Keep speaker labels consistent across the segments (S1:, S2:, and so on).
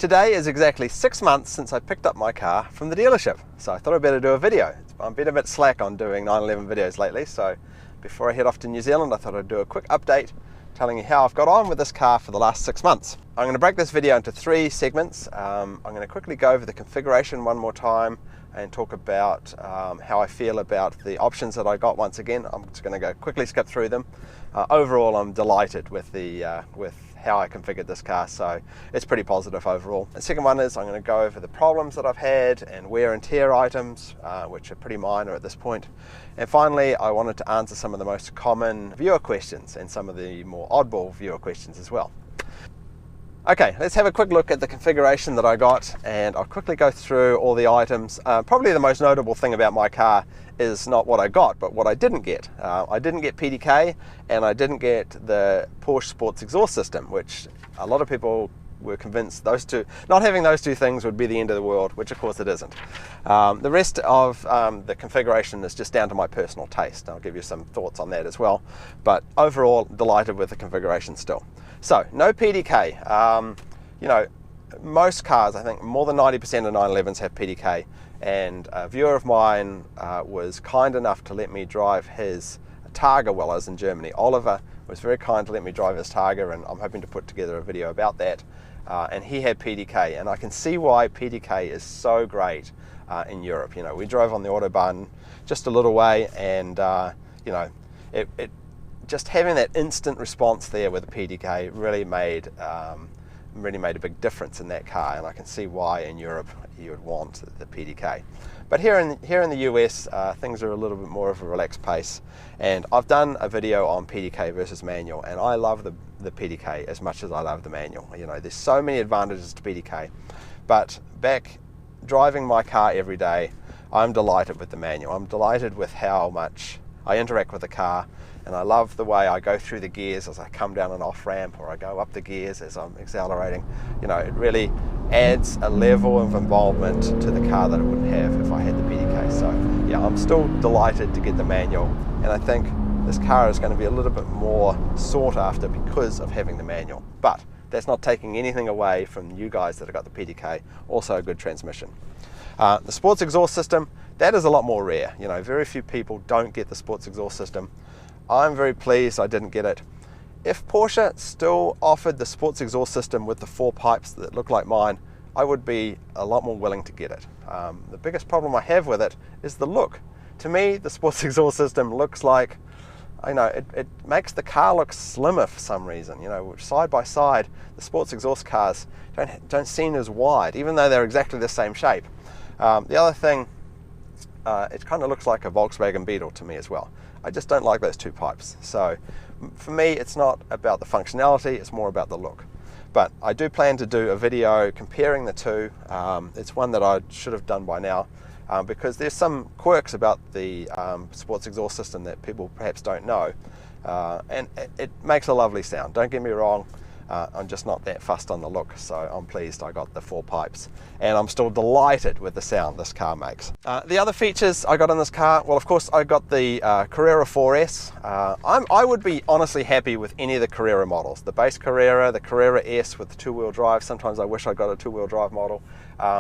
S1: Today is exactly 6 months since I picked up my car from the dealership, so I thought I'd better do a video. I've been a bit slack on doing 911 videos lately, so before I head off to New Zealand I thought I'd do a quick update telling you how I've got on with this car for the last 6 months. I'm going to break this video into 3 segments. I'm going to quickly go over the configuration one more time and talk about how I feel about the options that I got once again. I'm just going to go quickly skip through them. Overall, I'm delighted with how I configured this car, so it's pretty positive overall. The second one is I'm going to go over the problems that I've had and wear and tear items, which are pretty minor at this point. And finally, I wanted to answer some of the most common viewer questions and some of the more oddball viewer questions as well. Okay, let's have a quick look at the configuration that I got, and I'll quickly go through all the items. Probably the most notable thing about my car is not what I got, but what I didn't get. I didn't get PDK, and I didn't get the Porsche Sports exhaust system, which a lot of people were convinced not having those two things would be the end of the world, which of course it isn't. The rest of the configuration is just down to my personal taste. I'll give you some thoughts on that as well, but overall delighted with the configuration still. So no PDK. You know, most cars, I think more than 90% of 911s have PDK, and a viewer of mine was kind enough to let me drive his Targa while I was in Germany. Oliver was very kind to let me drive his Targa, and I'm hoping to put together a video about that. And he had PDK, and I can see why PDK is so great in Europe. You know, we drove on the Autobahn just a little way, and you know, just having that instant response there with the PDK really made a big difference in that car, and I can see why in Europe you would want the PDK. But here in the US, things are a little bit more of a relaxed pace, and I've done a video on PDK versus manual, and I love the PDK as much as I love the manual. You know, there's so many advantages to PDK, but back driving my car every day, I'm delighted with the manual. I'm delighted with how much I interact with the car, and I love the way I go through the gears as I come down an off ramp, or I go up the gears as I'm accelerating. You know, it really adds a level of involvement to the car that it wouldn't have if I had the PDK. So yeah, I'm still delighted to get the manual, and I think this car is going to be a little bit more sought after because of having the manual. But that's not taking anything away from you guys that have got the PDK. Also a good transmission. The sports exhaust system, that is a lot more rare. You know, very few people don't get the sports exhaust system. I'm very pleased I didn't get it. If Porsche still offered the sports exhaust system with the 4 pipes that look like mine, I would be a lot more willing to get it. The biggest problem I have with it is the look. To me, the sports exhaust system looks like, you know, it makes the car look slimmer for some reason. You know, side by side, the sports exhaust cars don't seem as wide, even though they're exactly the same shape. The other thing, it kind of looks like a Volkswagen Beetle to me as well. I just don't like those 2 pipes. So for me, it's not about the functionality, it's more about the look. But I do plan to do a video comparing the two. It's one that I should have done by now, because there's some quirks about the sports exhaust system that people perhaps don't know. And it makes a lovely sound, don't get me wrong. I'm just not that fussed on the look, so I'm pleased I got the 4 pipes, and I'm still delighted with the sound this car makes. The other features I got in this car, well, of course I got the Carrera 4S. I would be honestly happy with any of the Carrera models, the base Carrera, the Carrera S with the 2-wheel drive. Sometimes I wish I got a 2-wheel drive model,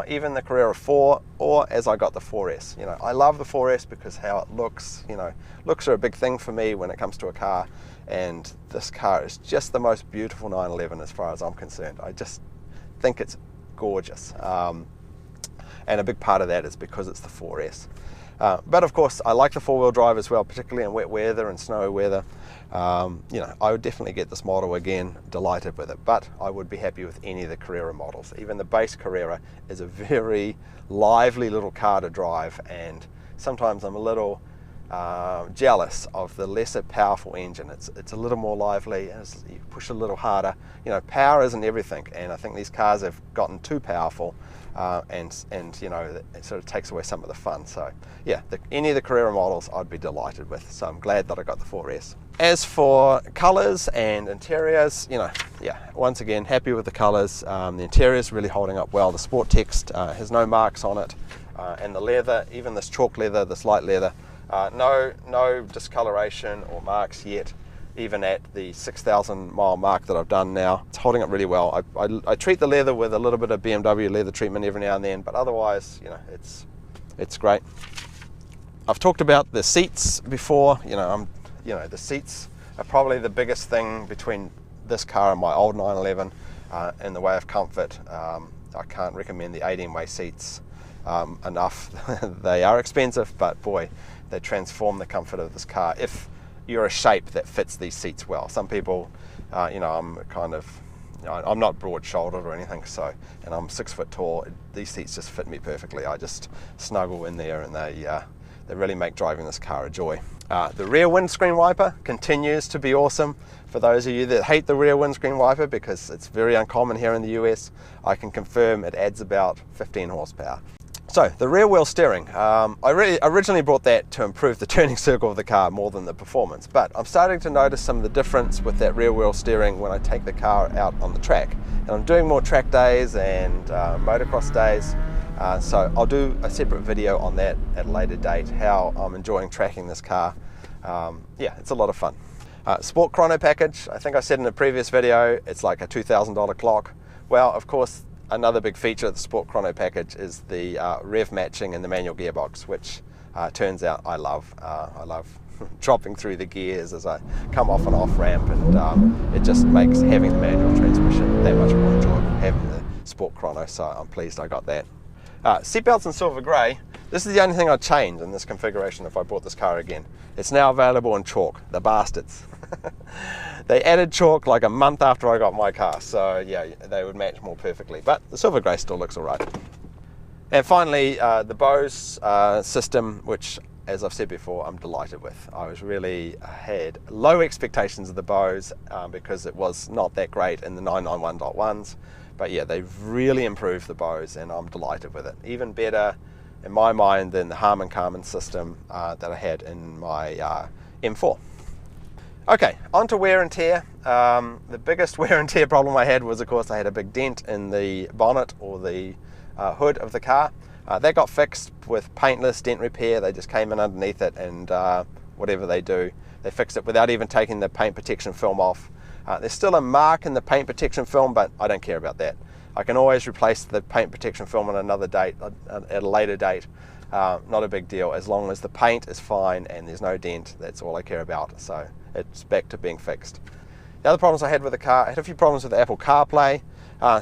S1: even the Carrera 4, or as I got the 4S. You know, I love the 4S because how it looks. You know, looks are a big thing for me when it comes to a car. And this car is just the most beautiful 911 as far as I'm concerned. I just think it's gorgeous. And a big part of that is because it's the 4S. But of course, I like the 4-wheel drive as well, particularly in wet weather and snowy weather. You know, I would definitely get this model again, delighted with it. But I would be happy with any of the Carrera models. Even the base Carrera is a very lively little car to drive, and sometimes I'm a little jealous of the lesser powerful engine. It's a little more lively, as you push a little harder. You know, power isn't everything, and I think these cars have gotten too powerful, and you know, it sort of takes away some of the fun. So yeah, any of the Carrera models I'd be delighted with, so I'm glad that I got the 4S. As for colors and interiors, you know, yeah, once again happy with the colors. The interior is really holding up well. The sport text has no marks on it, and the leather, even this chalk leather, this light leather, no discoloration or marks yet. even at the 6,000 mile mark that I've done now. It's holding up really well. I treat the leather with a little bit of BMW leather treatment every now and then, but otherwise, you know, it's great. I've talked about the seats before. The seats are probably the biggest thing between this car and my old 911 in the way of comfort. I can't recommend the 18-way seats enough. They are expensive, but boy, they transform the comfort of this car if you're a shape that fits these seats well. Some people, I'm not broad-shouldered or anything, so, and I'm 6 foot tall. These seats just fit me perfectly. I just snuggle in there, and they really make driving this car a joy. The rear windscreen wiper continues to be awesome. For those of you that hate the rear windscreen wiper, because it's very uncommon here in the US, I can confirm it adds about 15 horsepower. So the rear wheel steering, I originally brought that to improve the turning circle of the car more than the performance, but I'm starting to notice some of the difference with that rear wheel steering when I take the car out on the track. And I'm doing more track days and motocross days, so I'll do a separate video on that at a later date, how I'm enjoying tracking this car. Yeah, it's a lot of fun. Sport chrono package, I think I said in a previous video, it's like a $2,000 clock. Well, of course, another big feature of the Sport Chrono package is the rev matching and the manual gearbox, which turns out I love. I love dropping through the gears as I come off and off ramp, and it just makes having the manual transmission that much more enjoyable, having the Sport Chrono, so I'm pleased I got that. Seatbelts in silver grey. This is the only thing I'd change in this configuration if I bought this car again. It's now available in chalk, the bastards. They added chalk like a month after I got my car, so yeah, they would match more perfectly, but the silver grey still looks alright. And finally, the Bose system, which, as I've said before, I'm delighted with. I had low expectations of the Bose because it was not that great in the 991.1s, but yeah, they've really improved the Bose and I'm delighted with it. Even better in my mind than the Harman Kardon system that I had in my M4. Okay, on to wear and tear. The biggest wear and tear problem I had was, of course, I had a big dent in the bonnet or the hood of the car. That got fixed with paintless dent repair. They just came in underneath it and whatever they do, they fixed it without even taking the paint protection film off. There's still a mark in the paint protection film, but I don't care about that. I can always replace the paint protection film on another date, at a later date. Not a big deal, as long as the paint is fine and there's no dent. That's all I care about, so it's back to being fixed. The other problems I had with the car, I had a few problems with Apple CarPlay.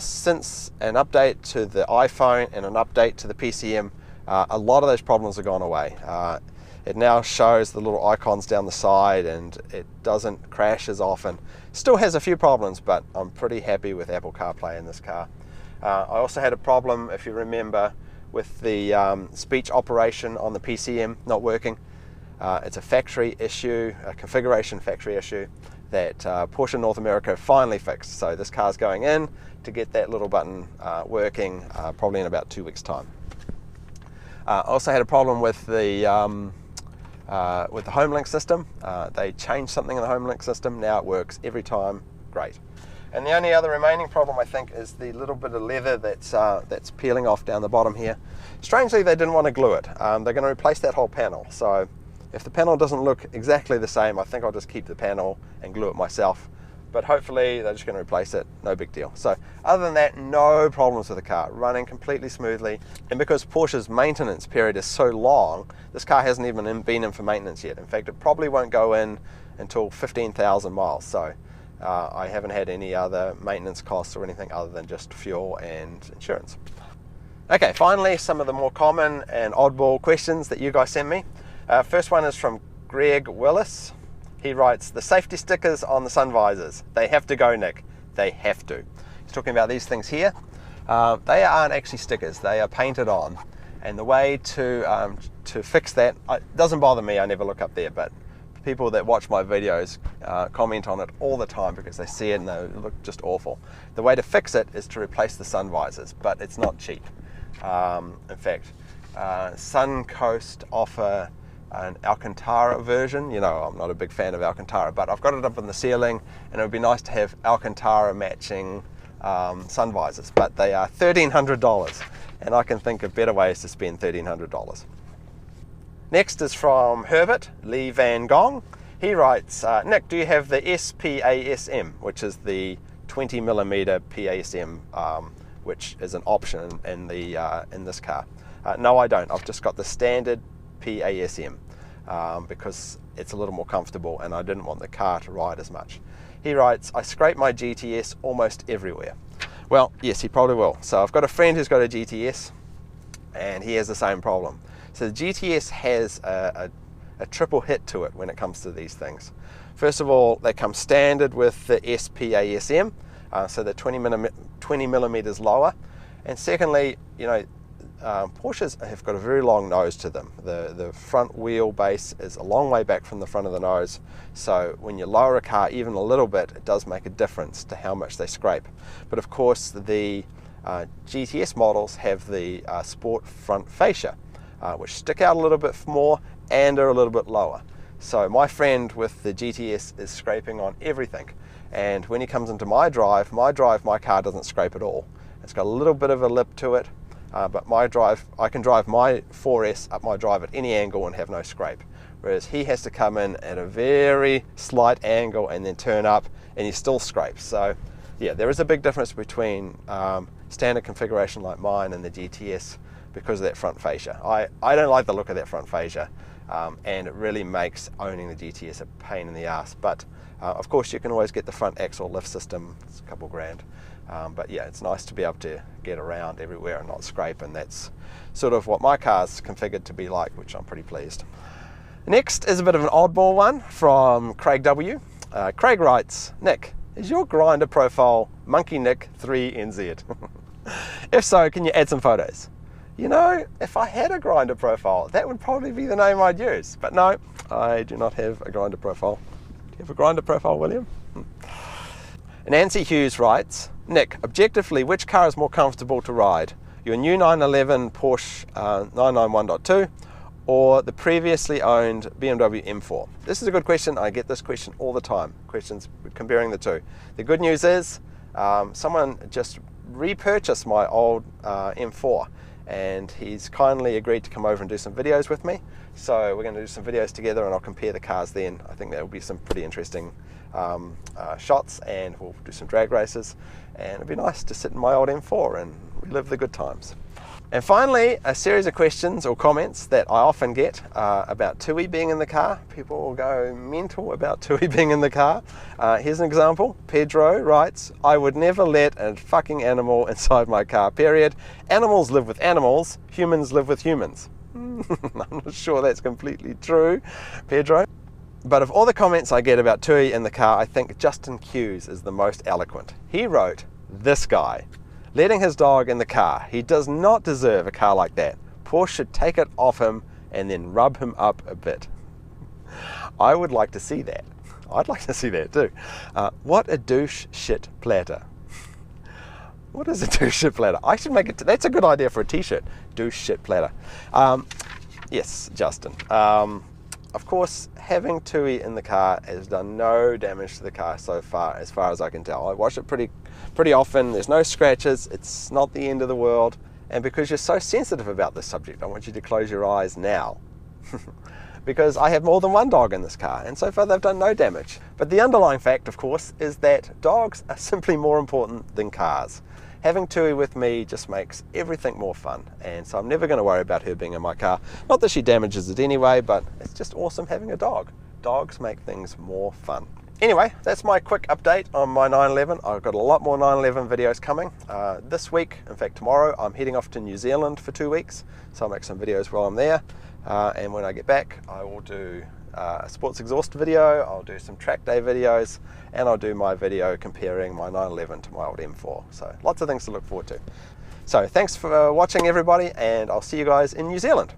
S1: Since an update to the iPhone and an update to the PCM, a lot of those problems have gone away. It now shows the little icons down the side and it doesn't crash as often. Still has a few problems, but I'm pretty happy with Apple CarPlay in this car. I also had a problem, if you remember, with the speech operation on the PCM not working. It's a factory issue, a configuration factory issue that Porsche North America finally fixed. So this car's going in to get that little button working probably in about 2 weeks' time. I also had a problem with the HomeLink system. They changed something in the HomeLink system. Now it works every time. Great. And the only other remaining problem, I think, is the little bit of leather that's peeling off down the bottom here. Strangely, they didn't want to glue it. They're going to replace that whole panel. So if the panel doesn't look exactly the same, I think I'll just keep the panel and glue it myself. But hopefully they're just going to replace it, no big deal. So other than that, no problems with the car, running completely smoothly. And because Porsche's maintenance period is so long, this car hasn't even been in for maintenance yet. In fact, it probably won't go in until 15,000 miles. So I haven't had any other maintenance costs or anything other than just fuel and insurance. Okay, finally, some of the more common and oddball questions that you guys sent me. First one is from Greg Willis. He writes, the safety stickers on the sun visors, they have to go, Nick. They have to. He's talking about these things here. They aren't actually stickers, they are painted on. And the way to fix that, it doesn't bother me, I never look up there, but people that watch my videos comment on it all the time because they see it and they look just awful. The way to fix it is to replace the sun visors, but it's not cheap. In fact, Suncoast offer an Alcantara version. You know, I'm not a big fan of Alcantara, but I've got it up in the ceiling and it would be nice to have Alcantara matching sun visors, but they are $1,300 and I can think of better ways to spend $1,300. Next is from Herbert Lee Van Gong. He writes, Nick, do you have the SPASM, which is the 20mm PASM, which is an option in this car? No, I don't. I've just got the standard PASM because it's a little more comfortable and I didn't want the car to ride as much. He writes, I scrape my GTS almost everywhere. Well, yes, he probably will. So I've got a friend who's got a GTS and he has the same problem. So the GTS has a triple hit to it when it comes to these things. First of all, they come standard with the SPASM, so they're 20 millimeters lower. And secondly, you know, Porsches have got a very long nose to them. The front wheel base is a long way back from the front of the nose, so when you lower a car even a little bit, it does make a difference to how much they scrape. But of course, the GTS models have the sport front fascia, which stick out a little bit more and are a little bit lower. So my friend with the GTS is scraping on everything, and when he comes into my car doesn't scrape at all. It's got a little bit of a lip to it, but I can drive my 4S up my drive at any angle and have no scrape, whereas he has to come in at a very slight angle and then turn up and he still scrapes. So yeah, there is a big difference between standard configuration like mine and the GTS because of that front fascia. I don't like the look of that front fascia, and it really makes owning the GTS a pain in the ass. But of course you can always get the front axle lift system. It's a couple grand. But yeah, it's nice to be able to get around everywhere and not scrape, and that's sort of what my car's configured to be like, which I'm pretty pleased. Next is a bit of an oddball one from Craig W. Craig writes, Nick, is your Grindr profile Monkey Nick 3NZ? If so, can you add some photos? You know, if I had a Grindr profile, that would probably be the name I'd use. But no, I do not have a Grindr profile. Do you have a Grindr profile, William? Nancy Hughes writes, Nick, objectively, which car is more comfortable to ride? Your new 911 Porsche 991.2 or the previously owned BMW M4? This is a good question. I get this question all the time, questions comparing the two. The good news is someone just repurchased my old M4 and he's kindly agreed to come over and do some videos with me. So we're going to do some videos together and I'll compare the cars then. I think that will be some pretty interesting shots, and we'll do some drag races, and it'd be nice to sit in my old M4 and relive the good times. And finally, a series of questions or comments that I often get about Tui being in the car. People will go mental about Tui being in the car. Here's an example. Pedro writes, I would never let a fucking animal inside my car, period. Animals live with animals, humans live with humans. I'm not sure that's completely true, Pedro. But of all the comments I get about Tui in the car, I think Justin Hughes is the most eloquent. He wrote, this guy, letting his dog in the car. He does not deserve a car like that. Porsche should take it off him and then rub him up a bit. I would like to see that. I'd like to see that too. What a douche shit platter. What is a douche shit platter? I should make it, that's a good idea for a t-shirt. Douche shit platter. Yes, Justin. Of course, having Tui in the car has done no damage to the car so far as I can tell. I wash it pretty often, there's no scratches, it's not the end of the world. And because you're so sensitive about this subject, I want you to close your eyes now. Because I have more than one dog in this car, and so far they've done no damage. But the underlying fact, of course, is that dogs are simply more important than cars. Having Tui with me just makes everything more fun, and so I'm never going to worry about her being in my car. Not that she damages it anyway, but it's just awesome having a dog. Dogs make things more fun. Anyway, that's my quick update on my 911. I've got a lot more 911 videos coming. This week, in fact tomorrow, I'm heading off to New Zealand for 2 weeks, so I'll make some videos while I'm there. And when I get back, I will do a sports exhaust video, I'll do some track day videos, and I'll do my video comparing my 911 to my old M4. So lots of things to look forward to. So thanks for watching everybody, and I'll see you guys in New Zealand.